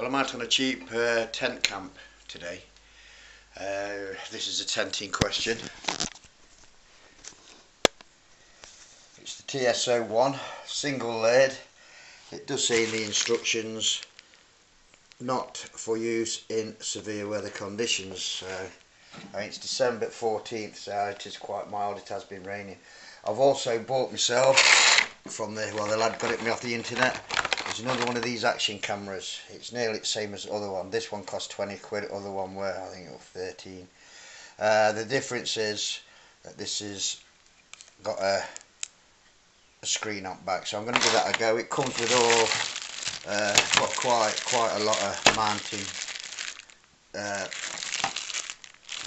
Well, I'm out on a cheap tent camp today. This is a tent in question. It's the TSO one, single laid. It does say in the instructions not for use in severe weather conditions. It's December 14th, so it is quite mild. It has been raining. I've also bought myself from the lad got it me off the internet. There's another one of these action cameras. It's nearly the same as the other one. This one cost 20 quid, the other one were, I think it was 13. The difference is that this is got a screen on back, so I'm going to give that a go. It comes with all got quite a lot of mounting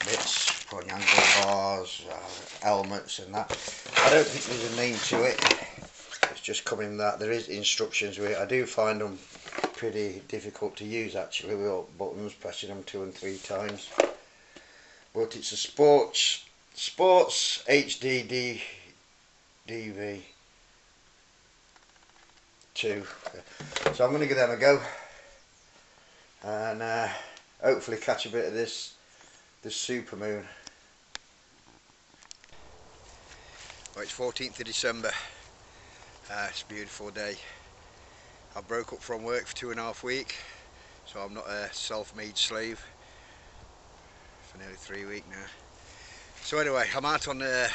bits, putting angle bars, helmets and that. I don't think there's a name to it. It's just coming that. There is instructions with it. I do find them pretty difficult to use actually, with all buttons, pressing them 2 and 3 times. But it's a sports HD DV 2. So I'm going to give them a go and hopefully catch a bit of this Supermoon. Well, it's 14th of December. It's a beautiful day. I broke up from work for 2.5 weeks, so I'm not a self-made slave for nearly 3 weeks now. So anyway, I'm out on a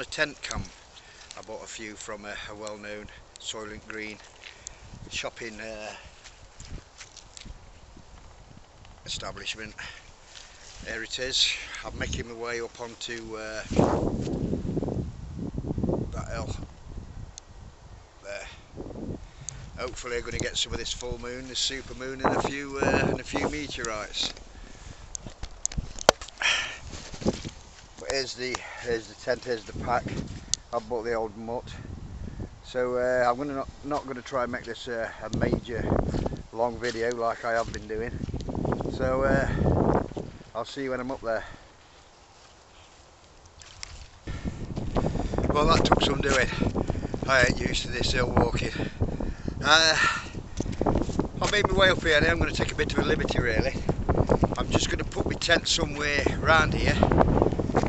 tent camp. I bought a few from a well-known Soylent Green shopping establishment. There it is. I'm making my way up onto that hill there. Hopefully I'm going to get some of this full moon, this super moon, and a few meteorites. But here's the tent, here's the pack. I've bought the old mutt. So I'm not going to try and make this a major long video like I have been doing. So I'll see you when I'm up there. Well, that took some doing. I ain't used to this hill walking. I've made my way up here now. I'm going to take a bit of a liberty really. I'm just going to put my tent somewhere around here.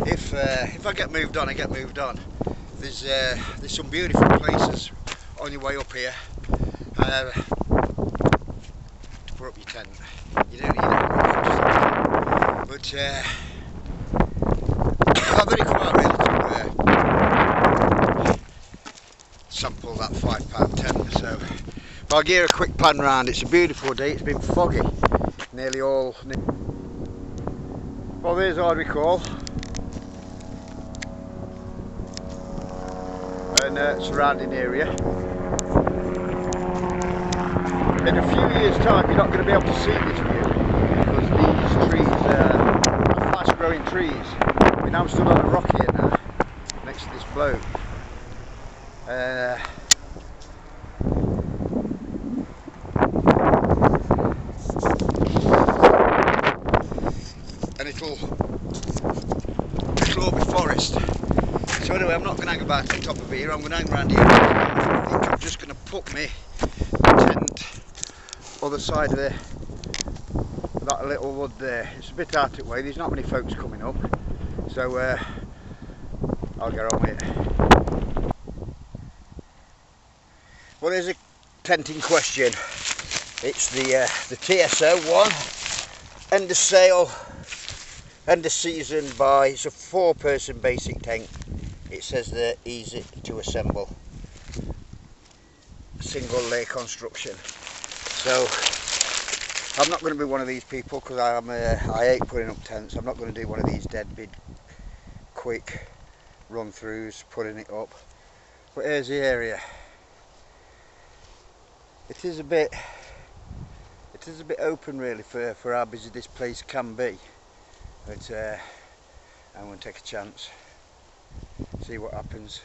If I get moved on, I get moved on. There's some beautiful places on your way up here to put up your tent. You don't need that much, but I've only come out really to sample that 5-pound tent. So but I'll give a quick pan round. It's a beautiful day. It's been foggy nearly all. Well, there's what I recall. And surrounding area. In a few years' time, you're not going to be able to see this view because these trees are fast-growing trees. We're now stood on a rock here now, next to this bloke. And it'll all be forest. So anyway, I'm not going to hang about the top of here, I'm going to hang around here. I think I'm just going to put my tent other side of that little wood there. It's a bit out of the way, there's not many folks coming up, so I'll get on with it. Well, there's a tent in question. It's the TSO one, end of sale, end of season buy. It's a 4-person basic tent. It says they're easy to assemble, single lay construction. So I'm not going to be one of these people because I hate putting up tents. I'm not going to do one of these deadbeat quick run throughs putting it up. But here's the area. It is a bit open really for how busy this place can be. But I'm going to take a chance. See what happens.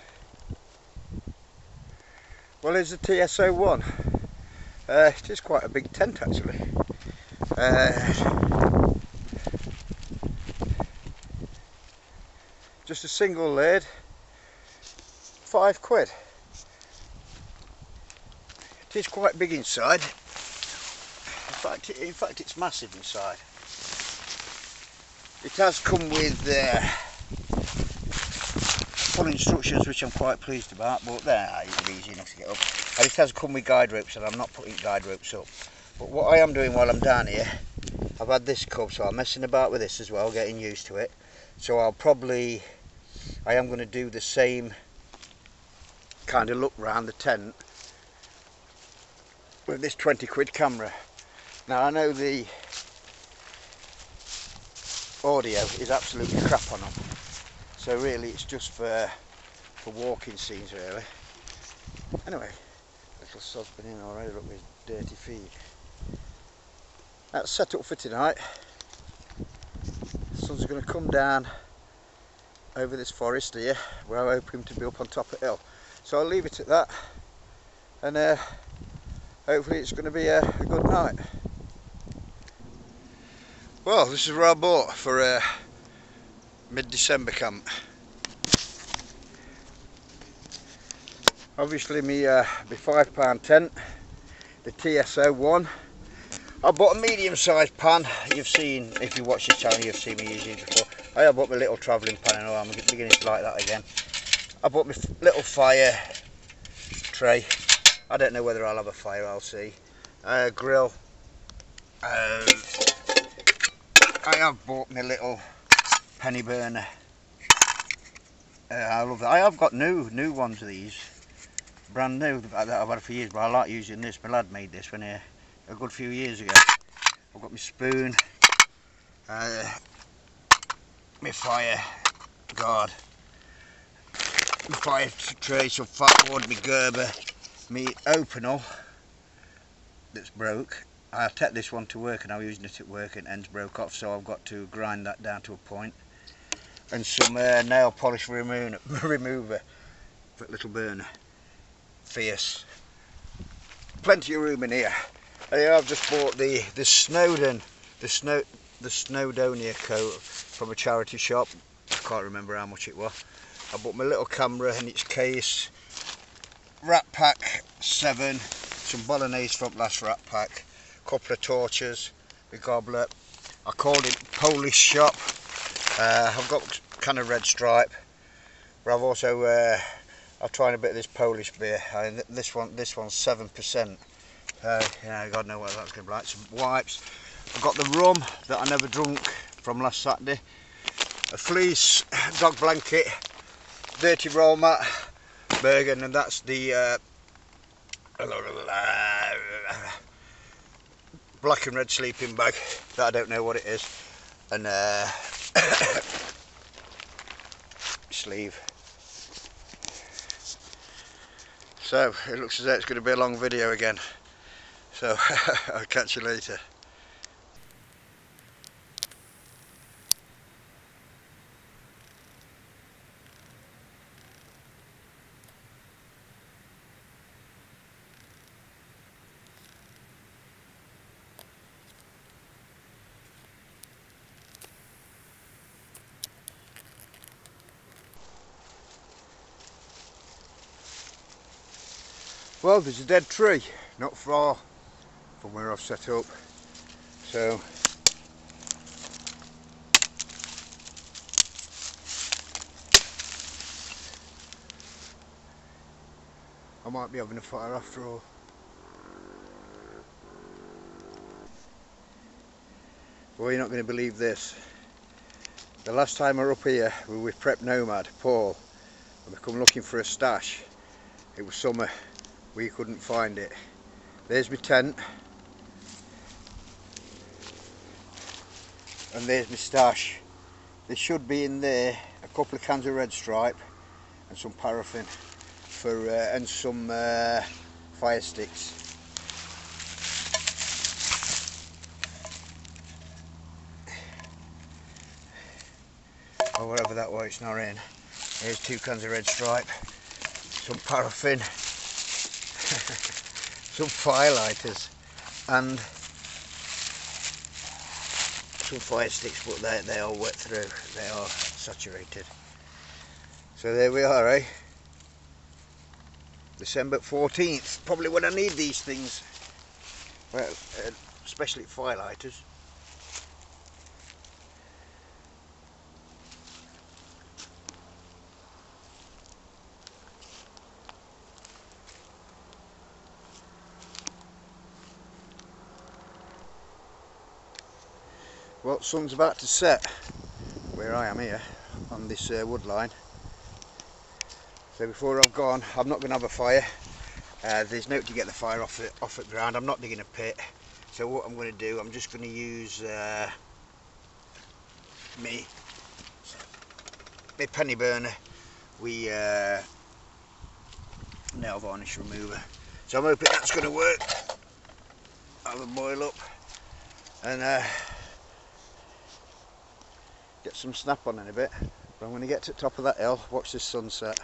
Well, there's the TSO one. It is quite a big tent actually. Just a single laid, 5 quid. It is quite big inside. In fact, it's massive inside. It has come with full instructions, which I'm quite pleased about, but they're easy enough to get up. And it has come with guide ropes, and I'm not putting guide ropes up. But what I am doing while I'm down here, I've had this cub, so I'm messing about with this as well, getting used to it. So I am going to do the same kind of look round the tent with this 20 quid camera. Now I know the audio is absolutely crap on them, so really it's just for walking scenes really. Anyway, little sod's been in already, look with dirty feet. That's set up for tonight. The sun's going to come down over this forest here, where I hope him to be up on top of the hill. So I'll leave it at that, and hopefully it's going to be a good night. Well, this is what I bought for a mid-December camp. Obviously my £5 tent, the TSO one. I bought a medium-sized pan. You've seen, if you watch this channel, you've seen me use it before. I bought my little travelling pan, and I'm beginning to like that again. I bought my little fire tray. I don't know whether I'll have a fire, I'll see. Grill. I have bought my little penny burner. I love that. I have got new ones of these, brand new, that I've had for years, but I like using this. My lad made this when a good few years ago. I've got my spoon, my fire guard, my fire tray, some fat wood, my Gerber, my opener that's broke. I take this one to work, and I was using it at work and ends broke off, so I've got to grind that down to a point. And some nail polish remover for a little burner. Fierce. Plenty of room in here. And here I've just bought the Snowdonia coat from a charity shop. I can't remember how much it was. I bought my little camera and its case, rat pack 7, some bolognese from last rat pack, couple of torches, a goblet. I called it Polish shop. I've got kind of red stripe, but I've also I've tried a bit of this Polish beer. This one's 7%. God knows what that's going to be like. Some wipes. I've got the rum that I never drunk from last Saturday. A fleece, dog blanket, dirty roll mat, Bergen, and that's the black and red sleeping bag that I don't know what it is, and sleeve. So it looks as though it's going to be a long video again, so I'll catch you later. Well, there's a dead tree not far from where I've set up, so I might be having a fire after all. Well, you're not going to believe this. The last time I were up here we were with Prep Nomad, Paul, and we come looking for a stash. It was summer. We couldn't find it. There's my tent, and there's my stash. There should be in there a couple of cans of red stripe and some paraffin for and some fire sticks. Or whatever that was, it's not in. Here's 2 cans of red stripe, some paraffin, some firelighters, and some fire sticks, but they are wet through, they are saturated. So there we are, eh? December 14th, probably when I need these things. Well, especially firelighters. Well, sun's about to set where I am here on this wood line. So before I've gone, I'm not going to have a fire. There's no to get the fire off the ground. I'm not digging a pit. So what I'm going to do, I'm just going to use my penny burner with nail varnish remover. So I'm hoping that's going to work. Have a boil up and get some snap on in a bit. But I'm going to get to the top of that hill, watch this sunset.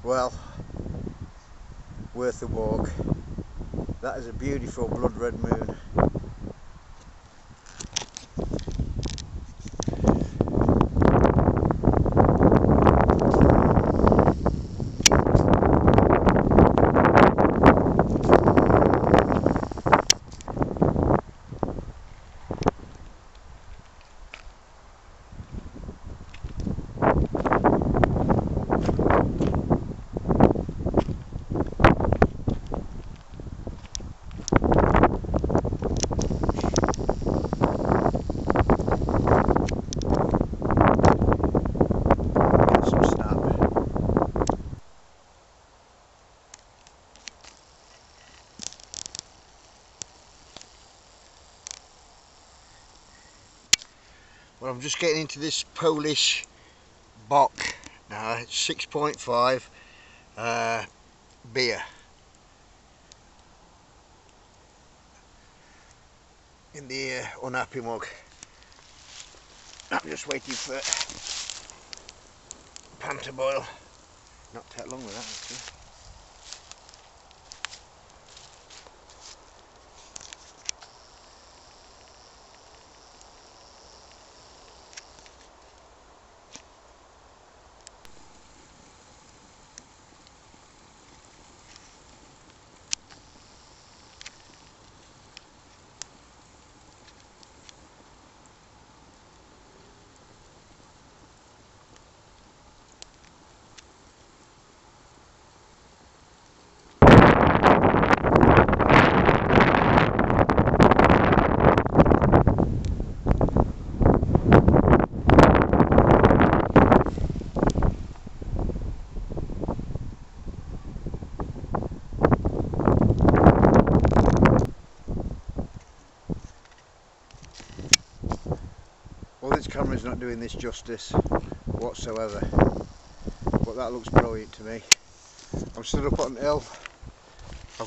Well, worth the walk. That is a beautiful blood red moon. Well, I'm just getting into this Polish bock now. It's 6.5 beer in the unhappy mug. I'm just waiting for pan to boil. Not take long with that actually. Well, this camera's not doing this justice whatsoever, but that looks brilliant to me. I'm stood up on the hill. I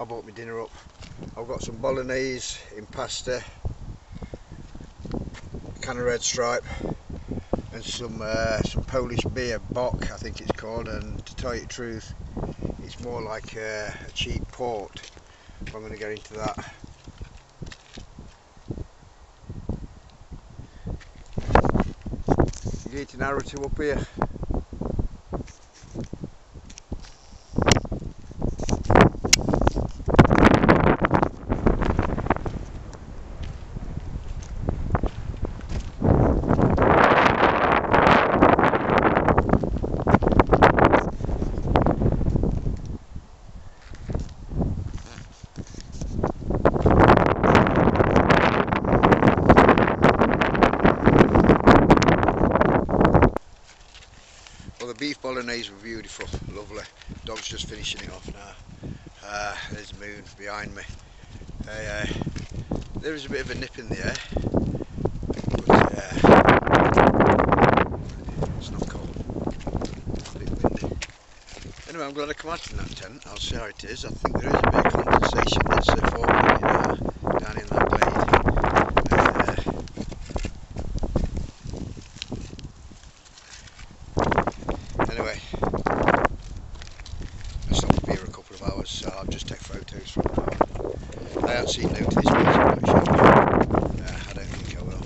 bought my dinner up. I've got some bolognese in pasta, a can of Red Stripe, and some Polish beer, bock I think it's called, and to tell you the truth, it's more like a cheap port. I'm going to get into that. You navigating arrow to up here. Well, the beef bolognese were beautiful, lovely. Dog's just finishing it off now. There's the moon behind me. There is a bit of a nip in the air, but it's not cold. A bit windy. Anyway, I'm glad I come out in that tent. I'll see how it is. I think there is a bit of condensation that's forming down in that glade. Anyway, I stopped up here a couple of hours, so I'll just take photos from now. I haven't seen no to this place, I'm not sure. I don't think I will.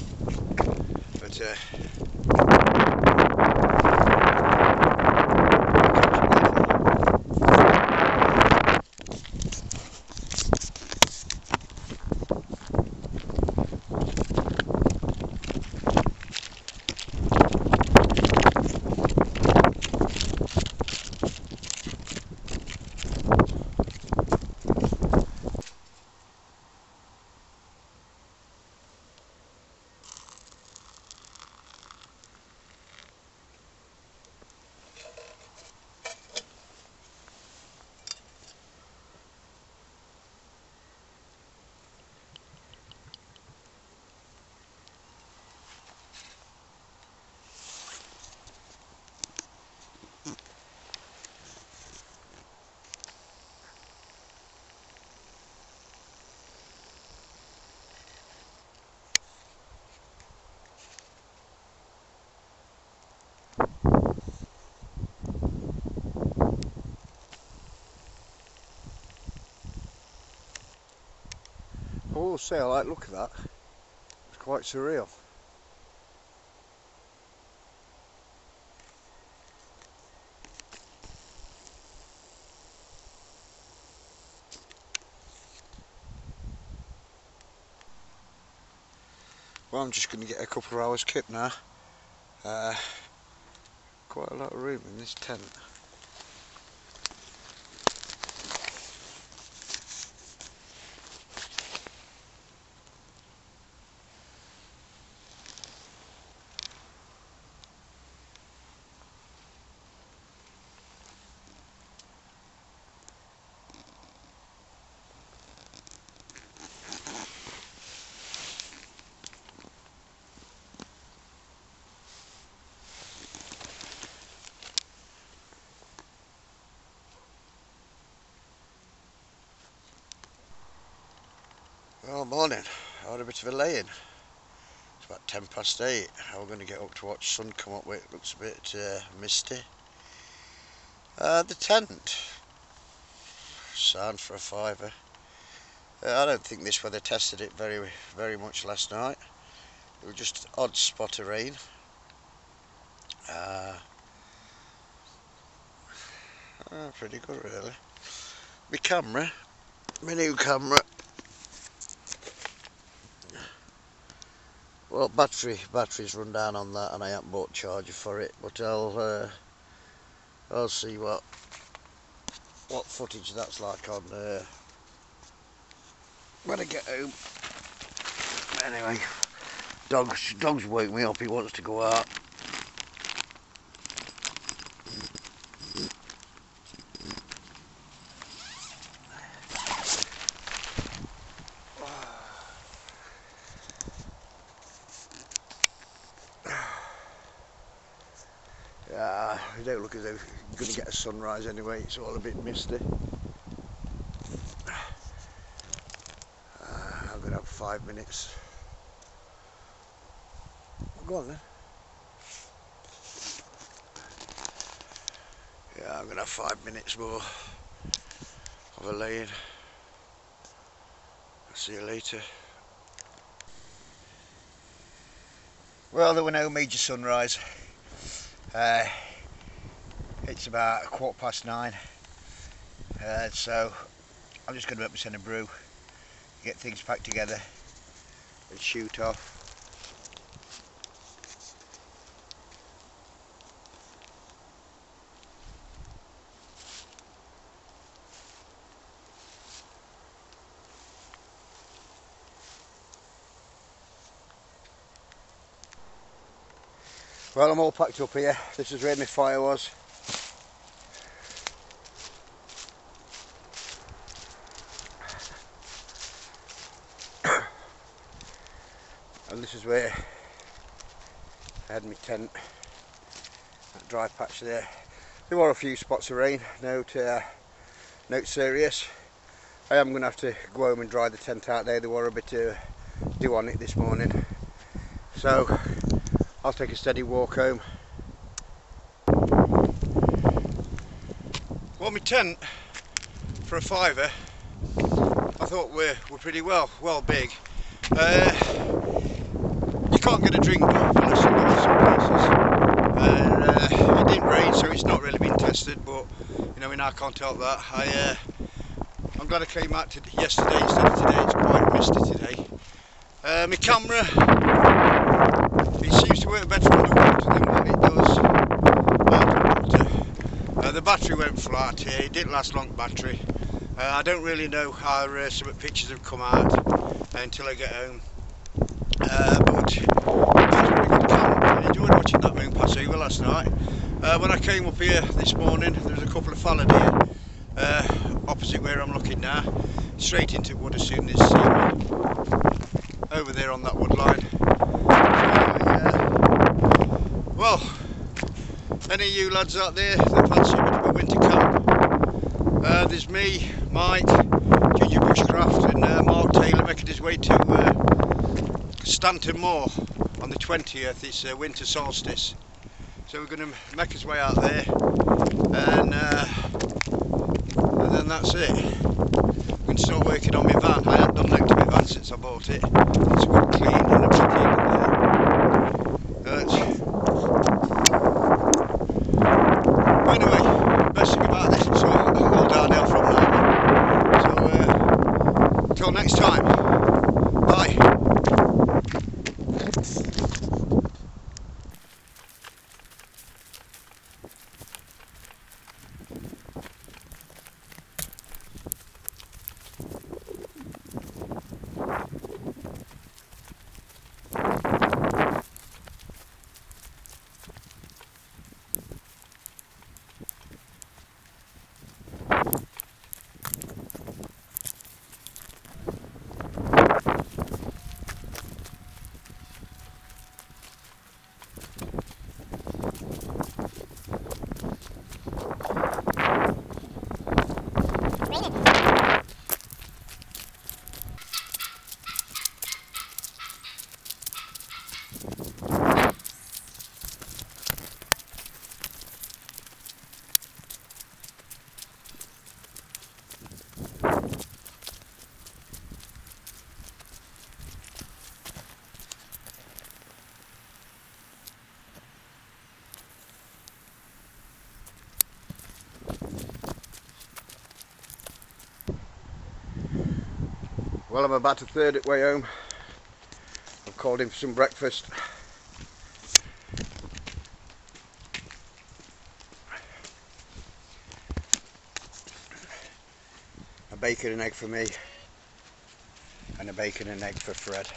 But I will say I like the look of that. It's quite surreal. Well, I'm just going to get a couple of hours kip now. Quite a lot of room in this tent. Well, morning. I had a bit of a lay-in. It's about 8:10. We're going to get up to watch sun come up with. It looks a bit misty. The tent. Sound for a fiver. I don't think this weather tested it very much last night. It was just an odd spot of rain. Pretty good really. My camera, my new camera. Well, battery's run down on that, and I haven't bought a charger for it. But I'll see what footage that's like on when I get home. Anyway, dog's woke me up. He wants to go out. It don't look as though you're going to get a sunrise anyway. It's all a bit misty. I'm going to have 5 minutes. Go on then. Yeah, I'm going to have 5 minutes more of a lay-in. I'll see you later. Well, there were no major sunrise. It's about 9:15, so I'm just going to make myself a brew, get things packed together and shoot off. Well, I'm all packed up here. This is where my fire was. And this is where I had my tent, that dry patch there. There were a few spots of rain, note serious. I am going to have to go home and dry the tent out there. There were a bit to do on it this morning. So I'll take a steady walk home. Well, my tent for a fiver, I thought we're pretty well big. You can't get a drink unless you go to some places. It didn't rain, so it's not really been tested, but you know, I can't help that. I'm glad I came out yesterday instead of today. It's quite misty today. My camera, it seems to work better underwater than what it does water. The battery went flat here. It didn't last long, battery. I don't really know how some pictures have come out until I get home. But it was a very good camp. I enjoyed watching that moon pass over last night. When I came up here this morning, there was a couple of fallow deer opposite where I'm looking now, straight into wood as soon as over there on that wood line. Well, any of you lads out there that fancy a bit of a winter camp, there's me, Mike, Ginger Bushcraft and Mark Taylor making his way to Stanton Moor on the 20th. It's winter solstice, so we're going to make his way out there, and then that's it. I'm going to start working on my van. I haven't done nothing to my van since I bought it. It's good clean and everything in there. Anyway, best thing about this, it's all downhill from now. So until next time, bye. Well, I'm about a third way home. I've called in for some breakfast. A bacon and egg for me, and a bacon and egg for Fred.